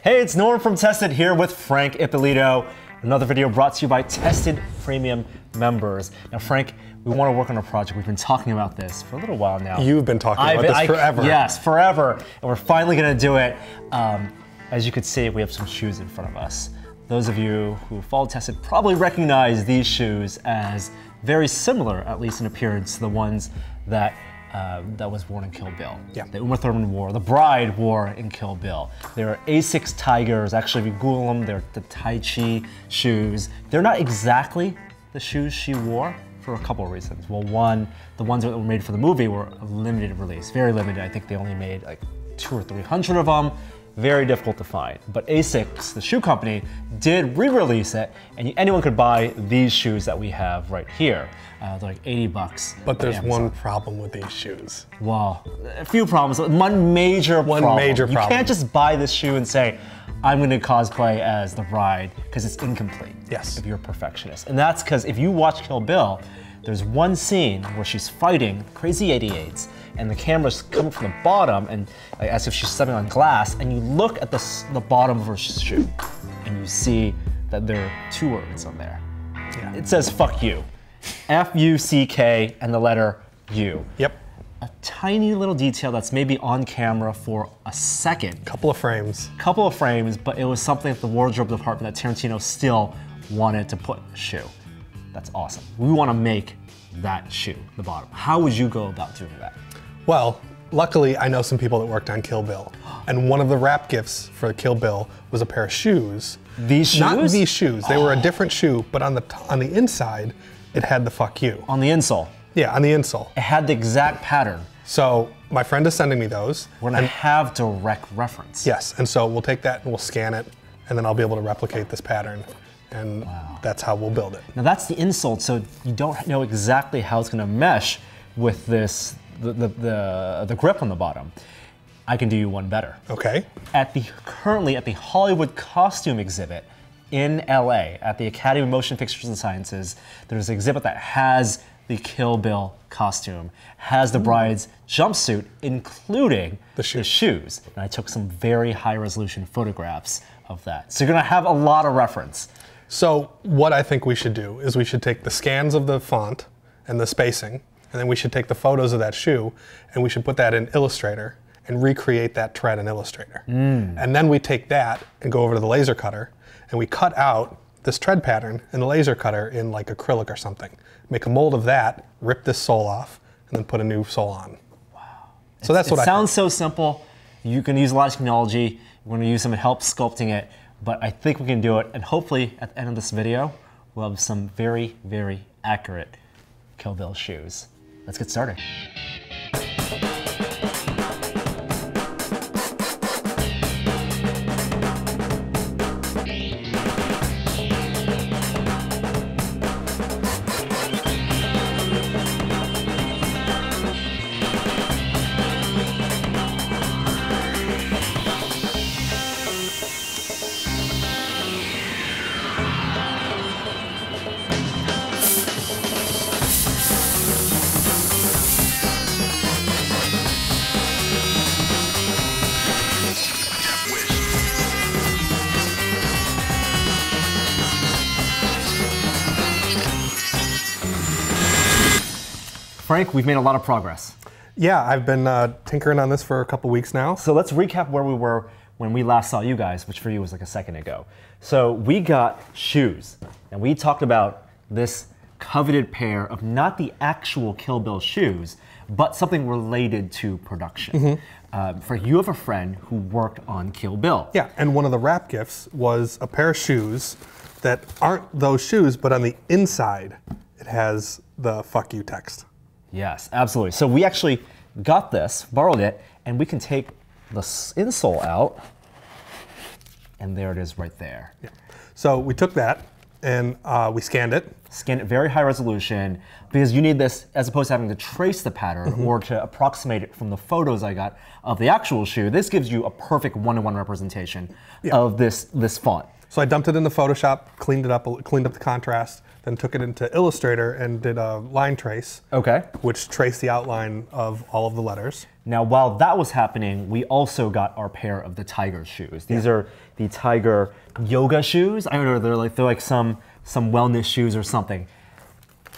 Hey, it's Norm from Tested here with Frank Ippolito. Another video brought to you by Tested Premium members. Now, Frank, we want to work on a project. We've been talking about this for a little while now. You've been talking about this forever. Yes, forever. And we're finally going to do it. As you can see, we have some shoes in front of us. Those of you who follow Tested probably recognize these shoes as very similar, at least in appearance, to the ones that was worn in Kill Bill. Yeah. That Uma Thurman wore, the bride wore in Kill Bill. They're Asics Tigers. Actually, if you Google them, they're the Tai Chi shoes. They're not exactly the shoes she wore for a couple of reasons. Well, one, the ones that were made for the movie were a limited release, very limited. I think they only made like 200 or 300 of them. Very difficult to find. But Asics, the shoe company, did re-release it, and anyone could buy these shoes that we have right here. They're like 80 bucks. But there's one problem with these shoes. Well, a few problems. One major problem. You can't just buy this shoe and say, I'm going to cosplay as the bride, because it's incomplete. Yes. If you're a perfectionist. And that's because if you watch Kill Bill, there's one scene where she's fighting crazy 88s, and the camera's coming from the bottom, and as if she's stepping on glass, and you look at the bottom of her shoe, and you see that there are two words on there. Yeah. It says "fuck you," F-U-C-K, and the letter U. Yep. A tiny little detail that's maybe on camera for a second. Couple of frames. Couple of frames, but it was something that the wardrobe department that Tarantino still wanted to put in the shoe. That's awesome. We want to make that shoe, the bottom. How would you go about doing that? Well, luckily I know some people that worked on Kill Bill, and one of the wrap gifts for Kill Bill was a pair of shoes. These shoes? Not these shoes. They were a different shoe, but on the inside, it had the "fuck you." On the insole? Yeah, on the insole. It had the exact pattern. So my friend is sending me those. We're gonna have direct reference. Yes, and so we'll take that and we'll scan it, and then I'll be able to replicate this pattern, and that's how we'll build it. Now that's the insole, so you don't know exactly how it's gonna mesh with this, the grip on the bottom. I can do you one better. Okay. Currently at the Hollywood Costume Exhibit in LA, at the Academy of Motion Pictures and Sciences, there's an exhibit that has the Kill Bill costume, has the bride's jumpsuit, including the shoes. And I took some very high resolution photographs of that. So you're gonna have a lot of reference. So what I think we should do is we should take the scans of the font and the spacing, and then we should take the photos of that shoe, and we should put that in Illustrator and recreate that tread in Illustrator. And then we take that and go over to the laser cutter, and we cut out this tread pattern in the laser cutter in like acrylic or something. Make a mold of that, rip this sole off, and then put a new sole on. Wow. So that's what I think. It sounds so simple. You can use a lot of technology. We're gonna use some help sculpting it, but I think we can do it. And hopefully at the end of this video, we'll have some very, very accurate Kill Bill shoes. Let's get started. Frank, we've made a lot of progress. Yeah, I've been tinkering on this for a couple weeks now. So let's recap where we were when we last saw you guys, which for you was like a second ago. So we got shoes, and we talked about this coveted pair of not the actual Kill Bill shoes, but something related to production. Frank, you have a friend who worked on Kill Bill. Yeah, and one of the wrap gifts was a pair of shoes that aren't those shoes, but on the inside, it has the "fuck you" text. Yes, absolutely. So we actually got this, borrowed it, and we can take the insole out, and there it is right there. Yeah. So we took that, and we scanned it. Scanned it very high resolution, because you need this as opposed to having to trace the pattern or to approximate it from the photos I got of the actual shoe. This gives you a perfect one-to-one representation of this font. So I dumped it into Photoshop, cleaned up the contrast, then took it into Illustrator and did a line trace. Okay. Which traced the outline of all of the letters. Now, while that was happening, we also got our pair of the Tiger shoes. These are the Tiger yoga shoes. I don't know, they're like some wellness shoes or something.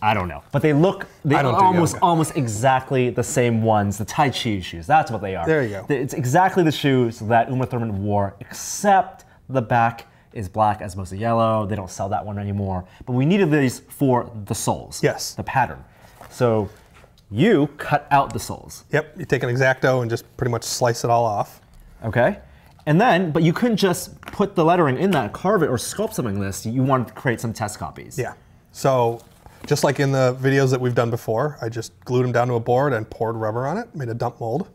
I don't know, but they almost exactly the same ones, the Tai Chi shoes. That's what they are. There you go. It's exactly the shoes that Uma Thurman wore, except the back is black as opposed to yellow. They don't sell that one anymore. But we needed these for the soles. Yes. The pattern. So you cut out the soles. Yep, you take an X-Acto and just pretty much slice it all off. Okay. And then, but you couldn't just put the lettering in that, carve it, or sculpt something like this. You wanted to create some test copies. Yeah. So just like in the videos that we've done before, I just glued them down to a board and poured rubber on it, made a dump mold.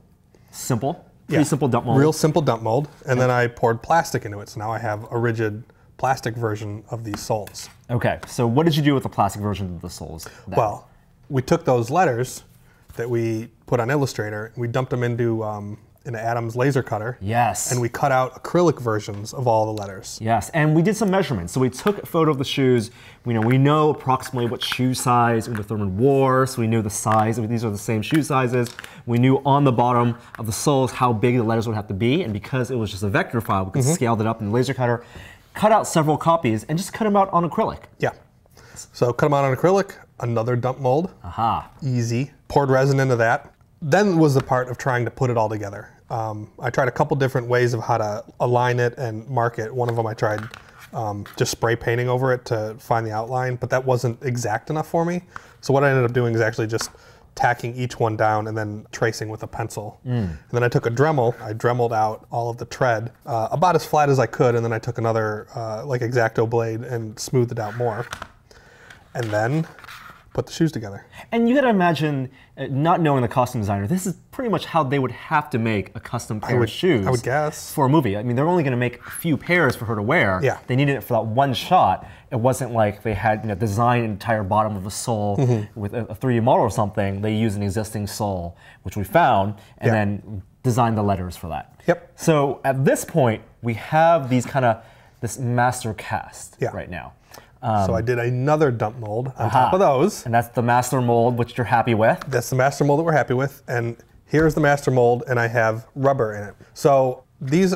Simple. Pretty simple dump mold. Real simple dump mold. And then I poured plastic into it. So now I have a rigid plastic version of these soles. Okay, so what did you do with the plastic version of the soles then? Well, we took those letters that we put on Illustrator, and we dumped them into Adam's laser cutter. Yes. And we cut out acrylic versions of all the letters. Yes, and we did some measurements. So we took a photo of the shoes. We know approximately what shoe size Uma Thurman wore, so we knew the size. These are the same shoe sizes. We knew on the bottom of the soles how big the letters would have to be, and because it was just a vector file, we could scale it up in the laser cutter, cut out several copies, and just cut them out on acrylic. Yeah. So cut them out on acrylic, another dump mold. Aha. Easy. Poured resin into that. Then was the part of trying to put it all together. I tried a couple different ways of how to align it and mark it. One of them I tried just spray painting over it to find the outline, but that wasn't exact enough for me. So what I ended up doing is actually just tacking each one down and then tracing with a pencil. And then I took a Dremel, I Dremeled out all of the tread about as flat as I could, and then I took another like X-Acto blade and smoothed it out more. And then put the shoes together. And you gotta imagine, not knowing the costume designer, this is pretty much how they would have to make a custom pair of shoes. I would guess. For a movie. I mean, they're only gonna make a few pairs for her to wear. Yeah. They needed it for that one shot. It wasn't like they had designed an entire bottom of a sole with a 3D model or something. They used an existing sole, which we found, and then designed the letters for that. Yep. So at this point, we have this master cast right now. So I did another dump mold on top of those. And that's the master mold, which you're happy with. That's the master mold that we're happy with. And here's the master mold, and I have rubber in it. So these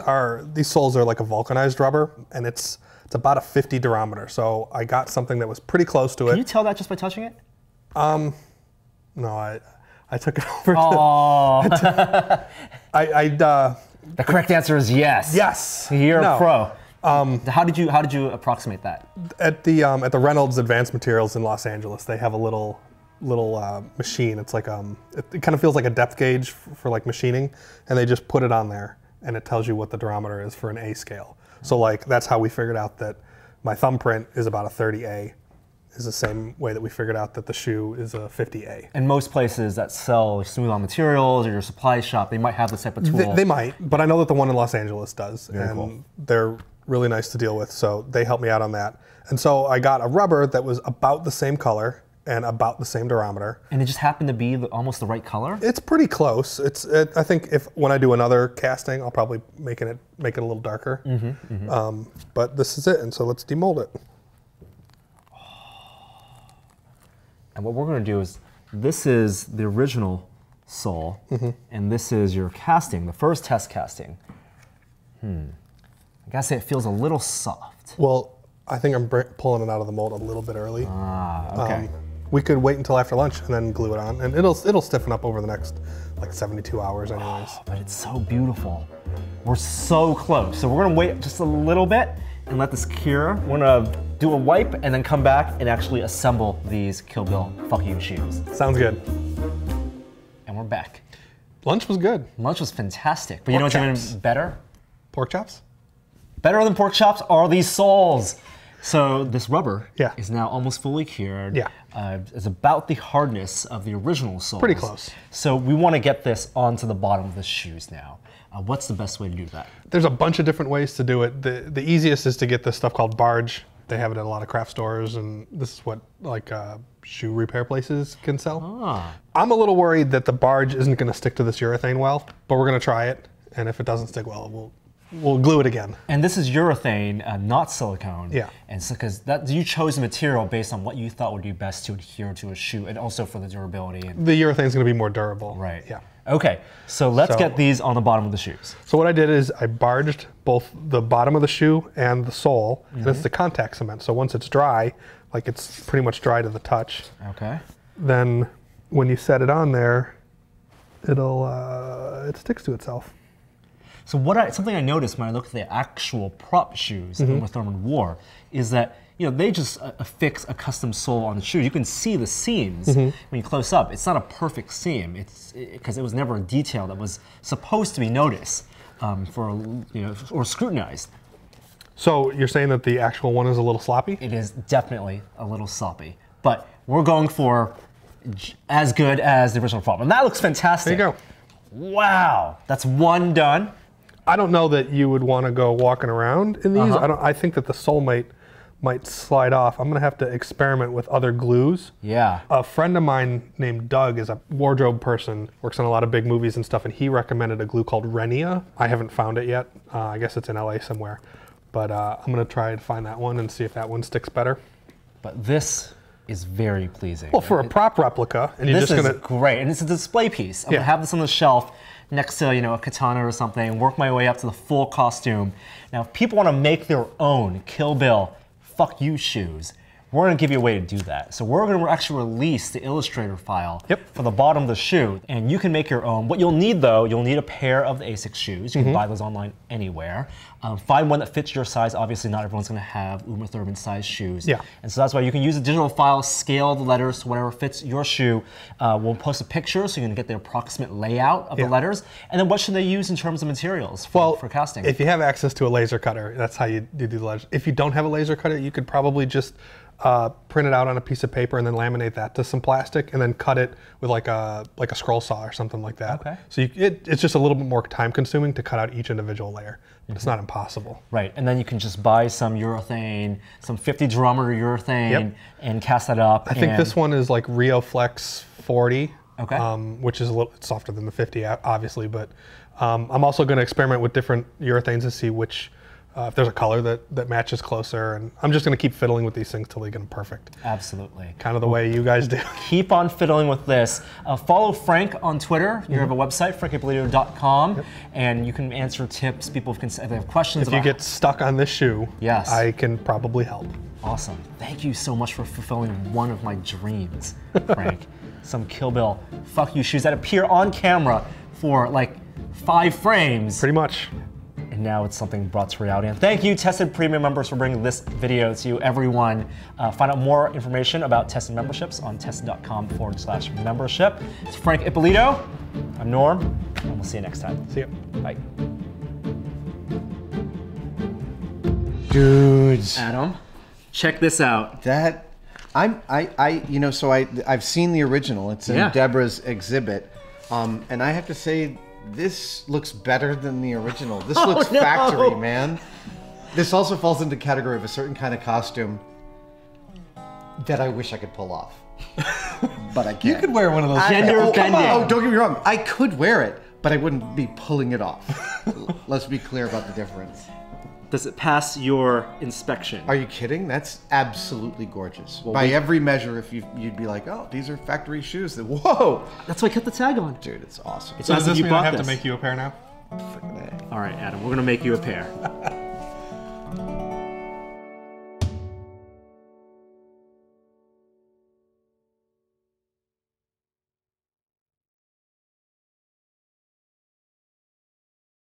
soles are like a vulcanized rubber, and it's about a 50 durometer. So I got something that was pretty close to it. Can you tell that just by touching it? No, I took it over to... The correct answer is yes. Yes. You're a pro. How did you approximate that? At the Reynolds Advanced Materials in Los Angeles, they have a little machine. It's like it kind of feels like a depth gauge for like machining, and they just put it on there, and it tells you what the durometer is for an A scale. So like that's how we figured out that my thumbprint is about a 30A. Is the same way that we figured out that the shoe is a 50A. And most places that sell smooth-on materials or your supply shop, they might have this type of tool. They might, but I know that the one in Los Angeles does. Very and cool. They're really nice to deal with, so they helped me out on that. And so I got a rubber that was about the same color and about the same durometer. And it just happened to be almost the right color? It's pretty close. I think when I do another casting, I'll probably make it a little darker. But this is it, and so let's demold it. And what we're going to do is, this is the original sole, and this is your casting, the first test casting. I gotta say, it feels a little soft. Well, I think I'm pulling it out of the mold a little bit early. Okay. We could wait until after lunch and then glue it on, and it'll stiffen up over the next like 72 hours anyways. Oh, but it's so beautiful. We're so close. So we're gonna wait just a little bit and let this cure. We're gonna do a wipe and then come back and actually assemble these Kill Bill Fuck You shoes. Sounds good. And we're back. Lunch was good. Lunch was fantastic. But you know what's even better? Pork chops? Better than pork chops are these soles. So this rubber is now almost fully cured. Yeah. It's about the hardness of the original soles. Pretty close. So we want to get this onto the bottom of the shoes now. What's the best way to do that? There's a bunch of different ways to do it. The easiest is to get this stuff called barge. They have it at a lot of craft stores, and this is what like shoe repair places can sell. I'm a little worried that the barge isn't going to stick to this urethane well, but we're going to try it, and if it doesn't stick well, we'll glue it again. And this is urethane, not silicone. Yeah. And so, because you chose a material based on what you thought would be best to adhere to a shoe, and also for the durability. And the urethane's going to be more durable. Right. Yeah. Okay, so let's get these on the bottom of the shoes. So what I did is I barged both the bottom of the shoe and the sole, and it's the contact cement. So once it's dry, like it's pretty much dry to the touch. Okay. Then when you set it on there, it sticks to itself. So something I noticed when I looked at the actual prop shoes that Uma Thurman wore is that they just affix a custom sole on the shoe. You can see the seams when you close up. It's not a perfect seam. Because it was never a detail that was supposed to be noticed or scrutinized. So you're saying that the actual one is a little sloppy? It is definitely a little sloppy, but we're going for as good as the original prop, and that looks fantastic. There you go. Wow, that's one done. I don't know that you would want to go walking around in these. I think that the sole might slide off. I'm gonna have to experiment with other glues. Yeah. A friend of mine named Doug is a wardrobe person, works on a lot of big movies and stuff, and he recommended a glue called Renia. I haven't found it yet. I guess it's in LA somewhere. But I'm gonna try and find that one and see if that one sticks better. But this is very pleasing. Well, for a prop replica, and you're this just gonna... is great, and it's a display piece. I'm gonna have this on the shelf next to a katana or something, and work my way up to the full costume. Now, if people want to make their own Kill Bill fuck you shoes, we're going to give you a way to do that. So we're going to actually release the Illustrator file for the bottom of the shoe, and you can make your own. What you'll need, though, you'll need a pair of the ASICS shoes. You can buy those online anywhere. Find one that fits your size. Obviously, not everyone's going to have Uma Thurman size shoes. Yeah. And so that's why you can use a digital file, scale the letters to whatever fits your shoe. We'll post a picture so you can get the approximate layout of the letters. And then what should they use in terms of materials for casting? If you have access to a laser cutter, that's how you do the letters. If you don't have a laser cutter, you could probably just print it out on a piece of paper and then laminate that to some plastic and then cut it with like a scroll saw or something like that. Okay. So it's just a little bit more time consuming to cut out each individual layer, but it's not impossible. Right, and then you can just buy some urethane, some 50 drummer urethane, and cast that up. I think this one is like Rio Flex 40, which is a little softer than the 50, obviously, but I'm also going to experiment with different urethanes to see which if there's a color that matches closer, and I'm just going to keep fiddling with these things till they get them perfect. Absolutely. Kind of the way you guys do. Keep on fiddling with this. Follow Frank on Twitter. You have a website, frankippolito.com, and you can answer tips. People if they have questions. If you get stuck on this shoe, I can probably help. Awesome. Thank you so much for fulfilling one of my dreams, Frank. Some Kill Bill fuck you shoes that appear on camera for like 5 frames. Pretty much. And now it's something brought to reality. And thank you, Tested Premium members, for bringing this video to you, everyone. Find out more information about Tested memberships on tested.com/membership. It's Frank Ippolito. I'm Norm, and we'll see you next time. See you. Bye. Dudes. Adam, check this out. I've seen the original. It's in Deborah's exhibit, and I have to say, this looks better than the original. This looks factory, man. This also falls into the category of a certain kind of costume that I wish I could pull off. But I can't. You could wear one of those. Gender bending. Oh, don't get me wrong. I could wear it, but I wouldn't be pulling it off. Let's be clear about the difference. Does it pass your inspection? Are you kidding? That's absolutely gorgeous. Well, by every measure, if you'd be like, oh, these are factory shoes. Whoa! That's why I kept the tag on. Dude, it's awesome. So does this mean I have to make you a pair now? All right, Adam, we're gonna make you a pair.